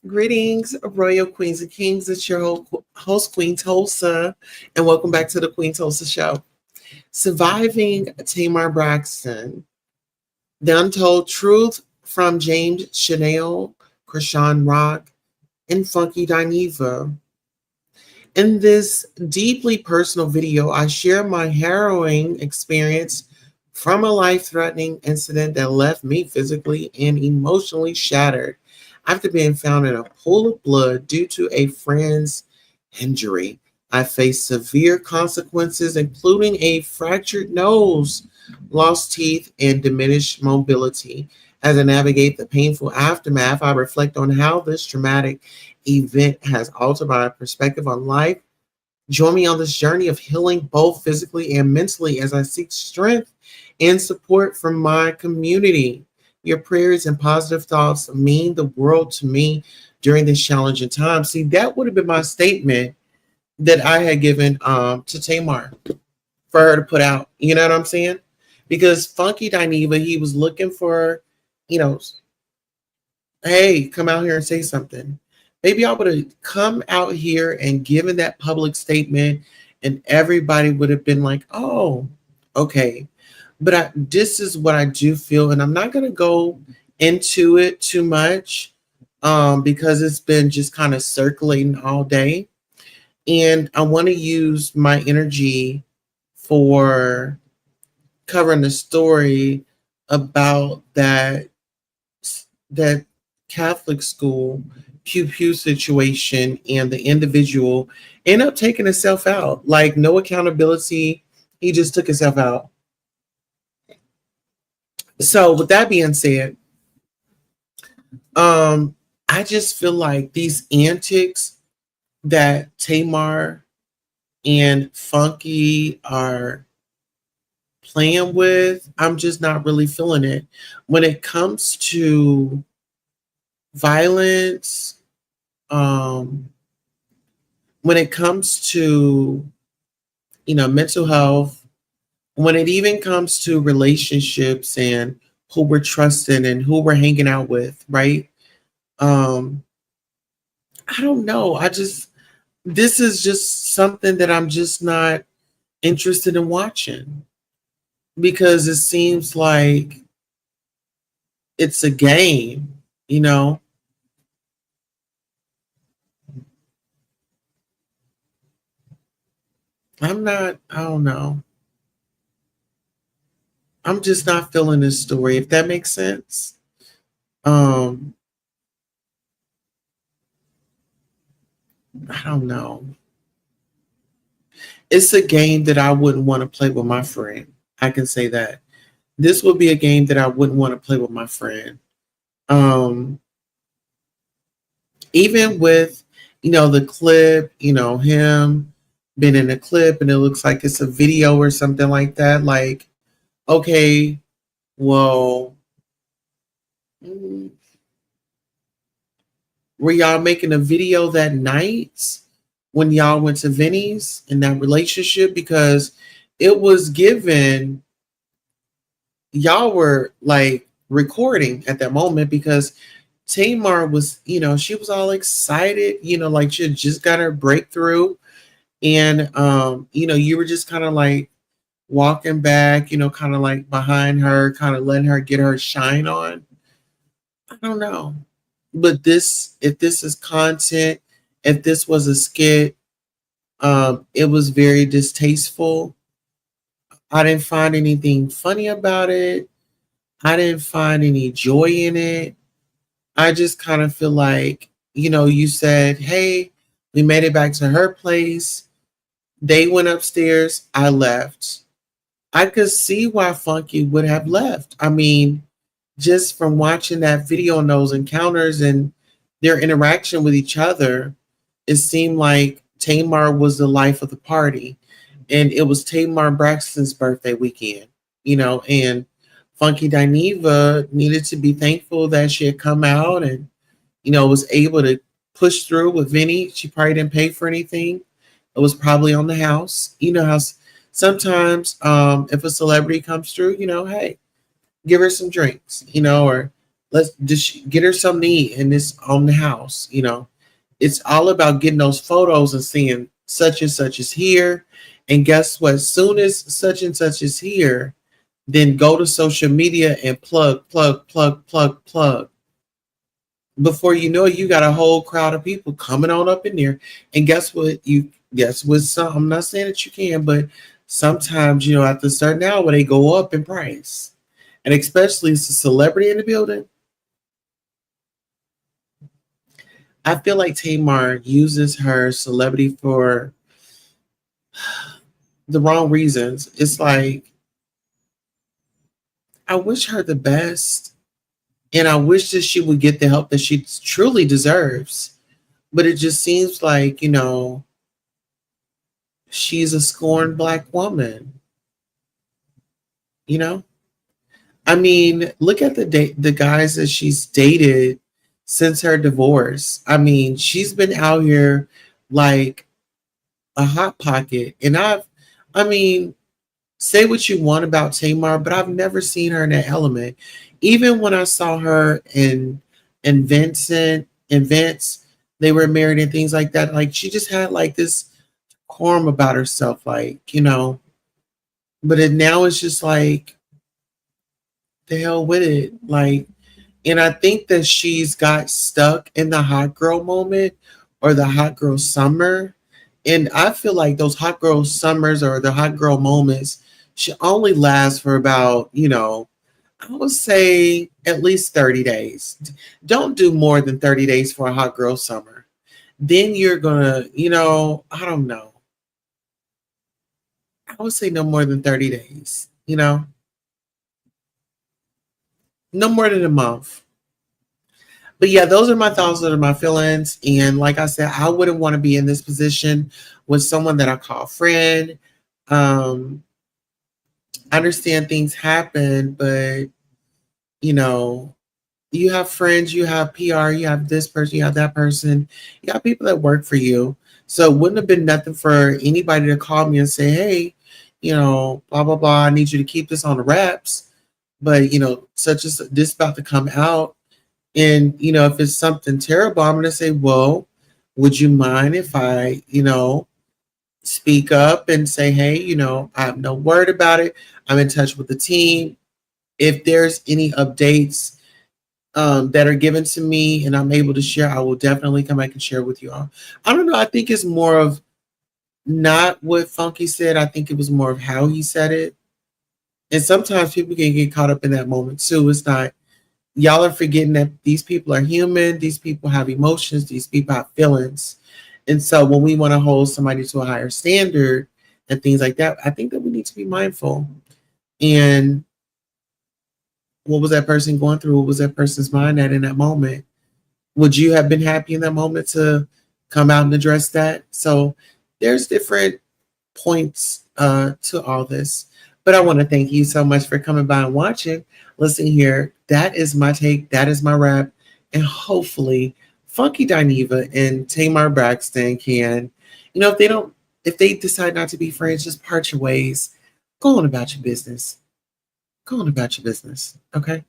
Greetings, Royal Queens and Kings. It's your host, Queen Tulsa, and welcome back to the Queen Tulsa Show. Surviving Tamar Braxton, the Untold Truth from James Chanel, Chrisean Rock, and Funky Dineva. In this deeply personal video, I share my harrowing experience from a life-threatening incident that left me physically and emotionally shattered after being found in a pool of blood due to a friend's injury. I faced severe consequences, including a fractured nose, lost teeth, and diminished mobility. As I navigate the painful aftermath, I reflect on how this traumatic event has altered my perspective on life. Join me on this journey of healing both physically and mentally as I seek strength and support from my community. Your prayers and positive thoughts mean the world to me during this challenging time. See, that would have been my statement that I had given to Tamar for her to put out. You know what I'm saying? Because Funky Dineva, he was looking for, you know, hey, come out here and say something. Maybe I would have come out here and given that public statement, and everybody would have been like, oh, okay. But this is what I do feel, and I'm not going to go into it too much because it's been just kind of circulating all day. And I want to use my energy for covering the story about that Catholic school pew pew situation, and the individual ended up taking himself out. Like, no accountability. He just took himself out. So with that being said, I just feel like these antics that Tamar and Funky are playing with, I'm just not really feeling it. When it comes to violence, when it comes to, mental health, when it even comes to relationships and who we're trusting and who we're hanging out with, right? I don't know. This is just something that I'm just not interested in watching, because it seems like it's a game, I don't know. I'm just not feeling this story, if that makes sense. Um, I don't know. It's a game that I wouldn't want to play with my friend. I can say that. This would be a game that I wouldn't want to play with my friend. Um, Even with, the clip, him being in a clip and it looks like it's a video or something like that. Like, okay, well, were y'all making a video that night when y'all went to Vinny's in that relationship? Because it was given, y'all were like recording at that moment, because Tamar was, she was all excited, like she had just got her breakthrough. And, you were just kind of like walking back, kind of like behind her, kind of letting her get her shine on. I don't know. But if this is content, if this was a skit, it was very distasteful. I didn't find anything funny about it. I didn't find any joy in it. I just kind of feel like, you said, hey, we made it back to her place. They went upstairs. I left. I could see why Funky would have left. I mean, just from watching that video and those encounters and their interaction with each other, it seemed like Tamar was the life of the party. And it was Tamar Braxton's birthday weekend, and Funky Dineva needed to be thankful that she had come out and, was able to push through with Vinny. She probably didn't pay for anything. It was probably on the house. You know how sometimes if a celebrity comes through, hey, give her some drinks, or let's just get her something to eat and it's on the house. It's all about getting those photos and seeing such and such is here. And guess what? As soon as such and such is here, then go to social media and plug, plug, plug, plug, plug. Before you know it, you got a whole crowd of people coming on up in there. And guess what? I'm not saying that you can, but sometimes, at a certain hour, they go up in price. And especially as a celebrity in the building, I feel like Tamar uses her celebrity for the wrong reasons. It's like, I wish her the best. And I wish that she would get the help that she truly deserves. But it just seems like, she's a scorned Black woman. I mean, look at the guys that she's dated since her divorce. I mean, she's been out here like a hot pocket. And I mean, say what you want about Tamar, but I've never seen her in that element. Even when I saw her in Vincent and Vince, they were married and things like that. Like she just had like this qualm about herself, but now it's just like the hell with it. Like, and I think that she's got stuck in the hot girl moment or the hot girl summer. And I feel like those hot girl summers or the hot girl moments should only last for about, I would say at least 30 days. Don't do more than 30 days for a hot girl summer. Then you're going to, I don't know. I would say no more than 30 days, no more than a month. But yeah, those are my thoughts, those are my feelings. And like I said, I wouldn't want to be in this position with someone that I call friend. I understand things happen, but you have friends, you have PR, you have this person, you have that person, you have people that work for you. So it wouldn't have been nothing for anybody to call me and say, hey, blah, blah, blah, I need you to keep this on the wraps. But, such as this about to come out. And, if it's something terrible, I'm going to say, well, would you mind if I, speak up and say, hey, I have no word about it. I'm in touch with the team. If there's any updates that are given to me and I'm able to share, I will definitely come back and share with you all. I don't know. I think it's more of not what Funky said. I think it was more of how he said it. And sometimes people can get caught up in that moment too. It's not, y'all are forgetting that these people are human. These people have emotions. These people have feelings. And so when we want to hold somebody to a higher standard and things like that, I think that we need to be mindful. And what was that person going through? What was that person's mind at in that moment? Would you have been happy in that moment to come out and address that? So there's different points to all this. But I want to thank you so much for coming by and watching. Listen here, that is my take. That is my wrap. And hopefully Funky Dineva and Tamar Braxton can, if they decide not to be friends, just part your ways. Go on about your business. Go on about your business. Okay?